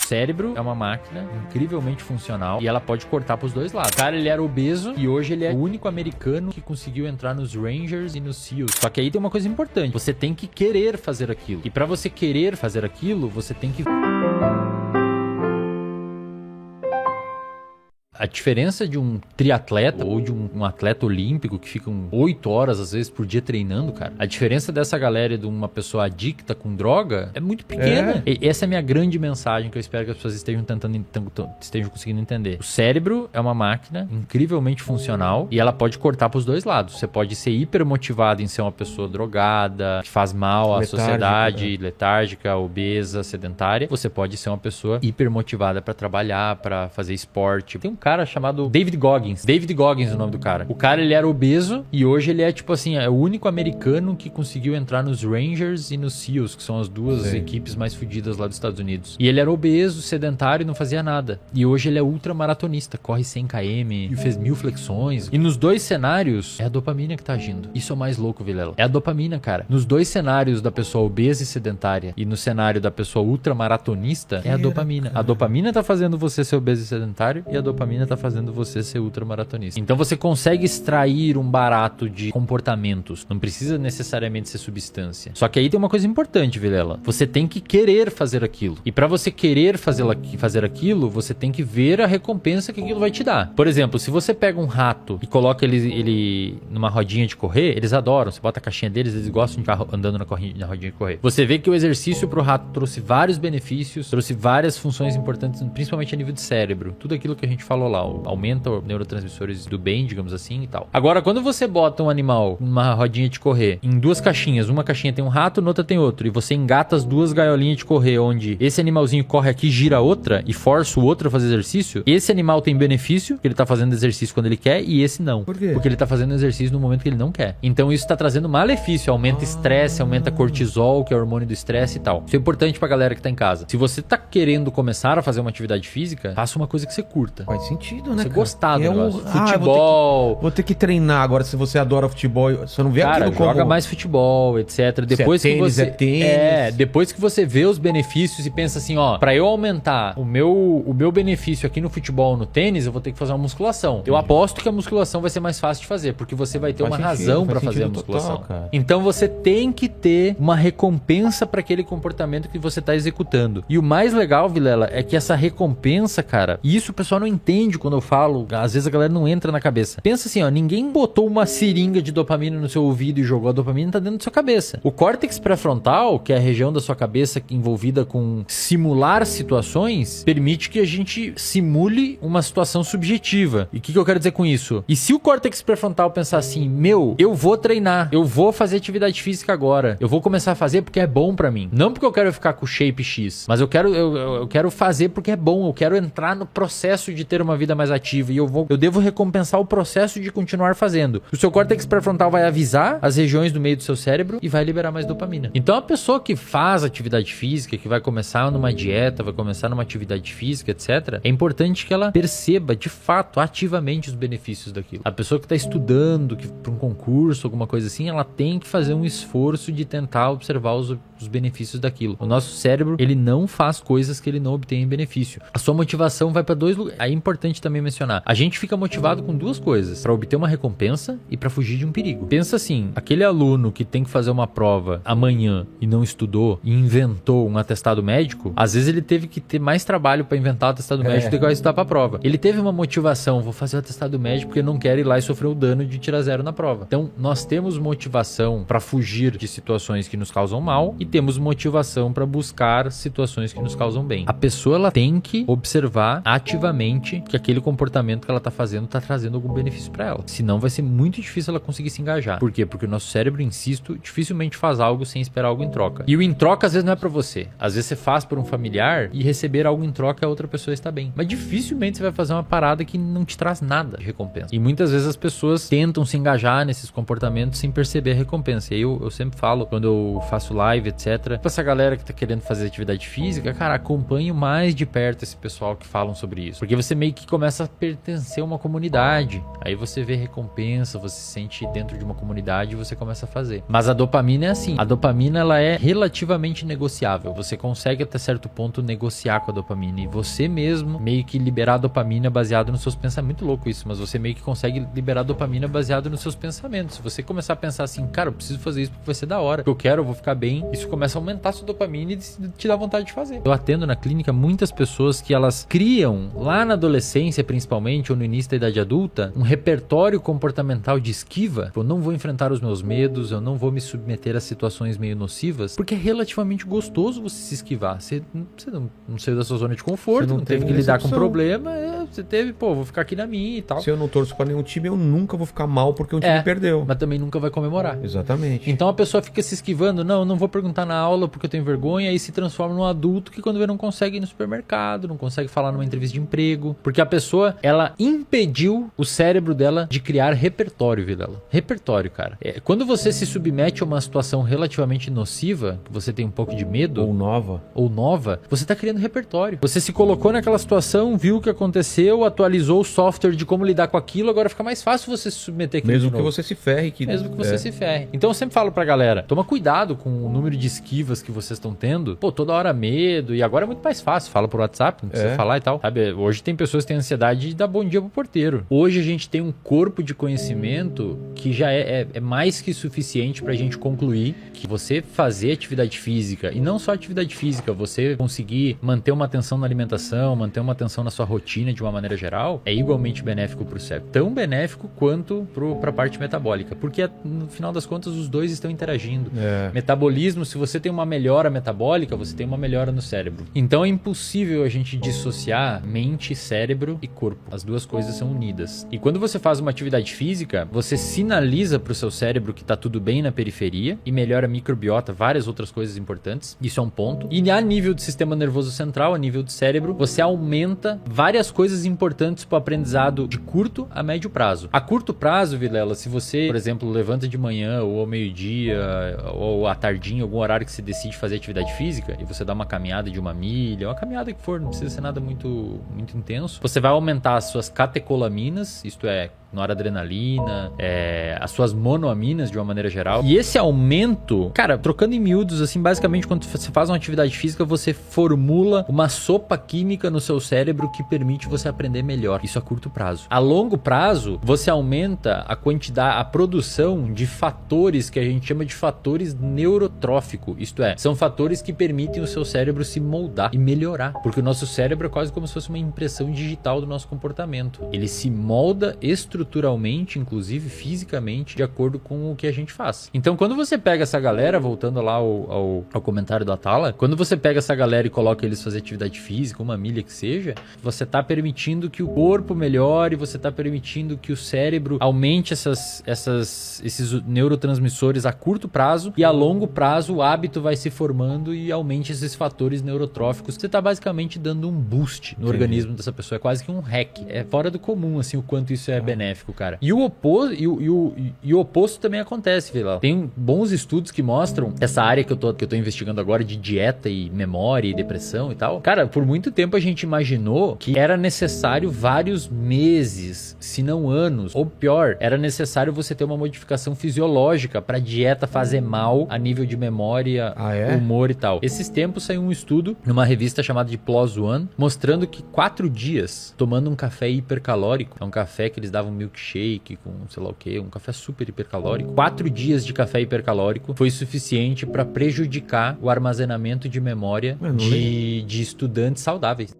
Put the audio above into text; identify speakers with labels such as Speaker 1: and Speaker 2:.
Speaker 1: cérebro é uma máquina incrivelmente funcional e ela pode cortar pros dois lados. O cara, ele era obeso e hoje ele é o único americano que conseguiu entrar nos Rangers e nos SEALs. Só que aí tem uma coisa importante. Você tem que querer fazer aquilo. E pra você querer fazer aquilo, você tem que... A diferença de um triatleta ou de um atleta olímpico que fica 8 horas, às vezes, por dia treinando, cara. A diferença dessa galera e de uma pessoa adicta com droga é muito pequena. E essa é a minha grande mensagem que eu espero que as pessoas estejam conseguindo entender. O cérebro é uma máquina incrivelmente funcional e ela pode cortar pros dois lados. Você pode ser hipermotivado em ser uma pessoa drogada, que faz mal à sociedade, letárgica, obesa, sedentária. Você pode ser uma pessoa hipermotivada pra trabalhar, pra fazer esporte. Tem um cara chamado David Goggins. David Goggins é o nome do cara. O cara, ele era obeso e hoje ele é, tipo assim, é o único americano que conseguiu entrar nos Rangers e nos SEALs, que são as duas equipes mais fodidas lá dos Estados Unidos. E ele era obeso, sedentário e não fazia nada. E hoje ele é ultramaratonista, corre 100 km e fez 1000 flexões. E nos dois cenários, é a dopamina que tá agindo. Isso é o mais louco, Vilela. É a dopamina, cara. Nos dois cenários da pessoa obesa e sedentária e no cenário da pessoa ultramaratonista, é a dopamina. A dopamina tá fazendo você ser obeso e sedentário e a dopamina tá fazendo você ser ultramaratonista. Então você consegue extrair um barato de comportamentos. Não precisa necessariamente ser substância. Só que aí tem uma coisa importante, Vilela. Você tem que querer fazer aquilo. E pra você querer fazer aquilo, você tem que ver a recompensa que aquilo vai te dar. Por exemplo, se você pega um rato e coloca ele numa rodinha de correr, eles adoram. Você bota a caixinha deles, eles gostam de ficar andando na rodinha de correr. Você vê que o exercício pro rato trouxe vários benefícios, trouxe várias funções importantes, principalmente a nível de cérebro. Tudo aquilo que a gente falou lá, aumenta os neurotransmissores do bem, digamos assim e tal. Agora, quando você bota um animal numa rodinha de correr em duas caixinhas, uma caixinha tem um rato, na outra tem outro, e você engata as duas gaiolinhas de correr, onde esse animalzinho corre aqui, gira a outra e força o outro a fazer exercício, esse animal tem benefício, que ele tá fazendo exercício quando ele quer, e esse não.
Speaker 2: Por quê?
Speaker 1: Porque ele tá fazendo exercício no momento que ele não quer. Então isso tá trazendo malefício, aumenta estresse, aumenta cortisol, que é o hormônio do estresse e tal. Isso é importante pra galera que tá em casa. Se você tá querendo começar a fazer uma atividade física, faça uma coisa que você curta.
Speaker 2: Faz sentido, né,
Speaker 1: Você
Speaker 2: cara?
Speaker 1: gostar do negócio.
Speaker 2: Futebol. Vou ter que treinar agora. Se você adora futebol, você não vê aquilo como...
Speaker 1: joga mais futebol, etc. Depois que você...
Speaker 2: tênis.
Speaker 1: Depois que você vê os benefícios e pensa assim, ó, pra eu aumentar o meu benefício aqui no futebol, no tênis, eu vou ter que fazer uma musculação. Eu aposto que a musculação vai ser mais fácil de fazer, porque você vai ter uma razão pra fazer a musculação.
Speaker 2: Total,
Speaker 1: então você tem que ter uma recompensa pra aquele comportamento que você tá executando. E o mais legal, Vilela, é que essa recompensa, cara, e isso o pessoal não entende quando eu falo, às vezes a galera não entra na cabeça. Pensa assim, ó, ninguém botou uma seringa de dopamina no seu ouvido e jogou a dopamina, tá dentro da sua cabeça. O córtex pré-frontal, que é a região da sua cabeça envolvida com simular situações, permite que a gente simule uma situação subjetiva. E o que eu quero dizer com isso? E se o córtex pré-frontal pensar assim, eu vou treinar, eu vou fazer atividade física agora, eu vou começar a fazer porque é bom pra mim. Não porque eu quero ficar com o shape X, mas eu quero fazer porque é bom, eu quero entrar no processo de ter uma vida mais ativa e eu devo recompensar o processo de continuar fazendo. O seu córtex pré-frontal vai avisar as regiões do meio do seu cérebro e vai liberar mais dopamina. Então a pessoa que faz atividade física, que vai começar numa dieta, vai começar numa atividade física, etc., é importante que ela perceba de fato, ativamente, os benefícios daquilo. A pessoa que está estudando para um concurso, alguma coisa assim, ela tem que fazer um esforço de tentar observar os benefícios daquilo. O nosso cérebro, ele não faz coisas que ele não obtém em benefício. A sua motivação vai para dois lugares. Aí é importante também mencionar. A gente fica motivado com duas coisas: para obter uma recompensa e para fugir de um perigo. Pensa assim, aquele aluno que tem que fazer uma prova amanhã e não estudou e inventou um atestado médico, às vezes ele teve que ter mais trabalho para inventar o atestado médico do que vai estudar para a prova. Ele teve uma motivação, vou fazer o atestado médico porque não quero ir lá e sofrer o dano de tirar 0 na prova. Então, nós temos motivação para fugir de situações que nos causam mal e temos motivação para buscar situações que nos causam bem. A pessoa, ela tem que observar ativamente que aquele comportamento que ela tá fazendo tá trazendo algum benefício para ela. Senão vai ser muito difícil ela conseguir se engajar. Por quê? Porque o nosso cérebro, insisto, dificilmente faz algo sem esperar algo em troca. E o em troca às vezes não é para você. Às vezes você faz por um familiar e receber algo em troca a outra pessoa está bem. Mas dificilmente você vai fazer uma parada que não te traz nada de recompensa. E muitas vezes as pessoas tentam se engajar nesses comportamentos sem perceber a recompensa. E aí eu sempre falo, quando eu faço live, etc., pra essa galera que tá querendo fazer atividade física, cara, acompanhe mais de perto esse pessoal que falam sobre isso. Porque você meio que começa a pertencer a uma comunidade. Aí você vê recompensa, você se sente dentro de uma comunidade e você começa a fazer. Mas a dopamina é assim. A dopamina, ela é relativamente negociável. Você consegue até certo ponto negociar com a dopamina. E você mesmo meio que liberar a dopamina baseado nos seus pensamentos. É muito louco isso, mas você meio que consegue liberar a dopamina baseado nos seus pensamentos. Se você começar a pensar assim, cara, eu preciso fazer isso porque vai ser da hora. Eu quero, eu vou ficar bem. Isso começa a aumentar a sua dopamina e te dá vontade de fazer. Eu atendo na clínica muitas pessoas que elas criam, lá na adolescência principalmente, ou no início da idade adulta, um repertório comportamental de esquiva. Eu não vou enfrentar os meus medos, eu não vou me submeter a situações meio nocivas, porque é relativamente gostoso você se esquivar. Você não saiu da sua zona de conforto, não teve que lidar com problema, você teve, vou ficar aqui na minha e tal.
Speaker 2: Se eu não torço pra nenhum time, eu nunca vou ficar mal porque um time perdeu.
Speaker 1: Mas também nunca vai comemorar.
Speaker 2: Exatamente.
Speaker 1: Então a pessoa fica se esquivando, não vou perguntar na aula porque eu tenho vergonha, aí se transforma num adulto que quando vê não consegue ir no supermercado, não consegue falar numa entrevista de emprego, porque a pessoa, ela impediu o cérebro dela de criar repertório, Vilela. Repertório, cara. Quando você se submete a uma situação relativamente nociva, que você tem um pouco de medo, ou nova, você tá criando repertório. Você se colocou naquela situação, viu o que aconteceu, atualizou o software de como lidar com aquilo, agora fica mais fácil você se submeter aquilo.
Speaker 2: Mesmo que você se ferre.
Speaker 1: Mesmo que você se ferre. Então eu sempre falo pra galera, toma cuidado com o número de esquivas que vocês estão tendo. Toda hora medo, e agora é muito mais fácil. Fala por WhatsApp, não precisa falar e tal. Sabe, hoje tem pessoas que têm ansiedade de dar bom dia pro porteiro. Hoje a gente tem um corpo de conhecimento que já é mais que suficiente pra gente concluir que você fazer atividade física, e não só atividade física, você conseguir manter uma atenção na alimentação, manter uma atenção na sua rotina de uma maneira geral, é igualmente benéfico pro cérebro. Tão benéfico quanto pra parte metabólica, porque no final das contas os dois estão interagindo. Metabolismo, se você tem uma melhora metabólica, você tem uma melhora no cérebro. Então é impossível a gente dissociar mente, cérebro e corpo. As duas coisas são unidas. E quando você faz uma atividade física, você sinaliza pro seu cérebro que tá tudo bem na periferia e melhora a microbiota, várias outras coisas importantes. Isso é um ponto. E a nível do sistema nervoso central, a nível do cérebro, você aumenta várias coisas importantes pro aprendizado de curto a médio prazo. A curto prazo, Vilela, se você, por exemplo, levanta de manhã ou ao meio-dia ou à tardinha, algum horário que você decide fazer atividade física e você dá uma caminhada de 1 milha, uma caminhada que for, não precisa ser nada muito intenso, você vai aumentar as suas catecolaminas, isto é, noradrenalina, as suas monoaminas de uma maneira geral. E esse aumento, cara, trocando em miúdos, assim, basicamente quando você faz uma atividade física, você formula uma sopa química no seu cérebro que permite você aprender melhor. Isso a curto prazo. A longo prazo, você aumenta a quantidade, a produção de fatores que a gente chama de fatores neurotróficos. Isto é, são fatores que permitem o seu cérebro se moldar e melhorar. Porque o nosso cérebro é quase como se fosse uma impressão digital do nosso comportamento. Ele se molda estruturalmente, inclusive fisicamente, de acordo com o que a gente faz. Então, quando você pega essa galera, voltando lá ao comentário do Atala, quando você pega essa galera e coloca eles fazer atividade física, 1 milha que seja, você tá permitindo que o corpo melhore, você tá permitindo que o cérebro aumente esses neurotransmissores a curto prazo, e a longo prazo o hábito vai se formando e aumente esses fatores neurotróficos. Você tá basicamente dando um boost no organismo dessa pessoa. É quase que um hack. É fora do comum, assim, o quanto isso é benéfico, cara. E o oposto também acontece, Vilela. Tem bons estudos que mostram essa área que eu tô investigando agora de dieta e memória e depressão e tal. Cara, por muito tempo a gente imaginou que era necessário vários meses, se não anos, ou pior, era necessário você ter uma modificação fisiológica pra dieta fazer mal a nível de memória, humor e tal. Esses tempos saiu um estudo numa revista chamada de PLOS ONE, mostrando que 4 dias tomando um café hipercalórico, é um café que eles davam milkshake com sei lá o que, um café super hipercalórico, 4 dias de café hipercalórico foi suficiente para prejudicar o armazenamento de memória de estudantes saudáveis.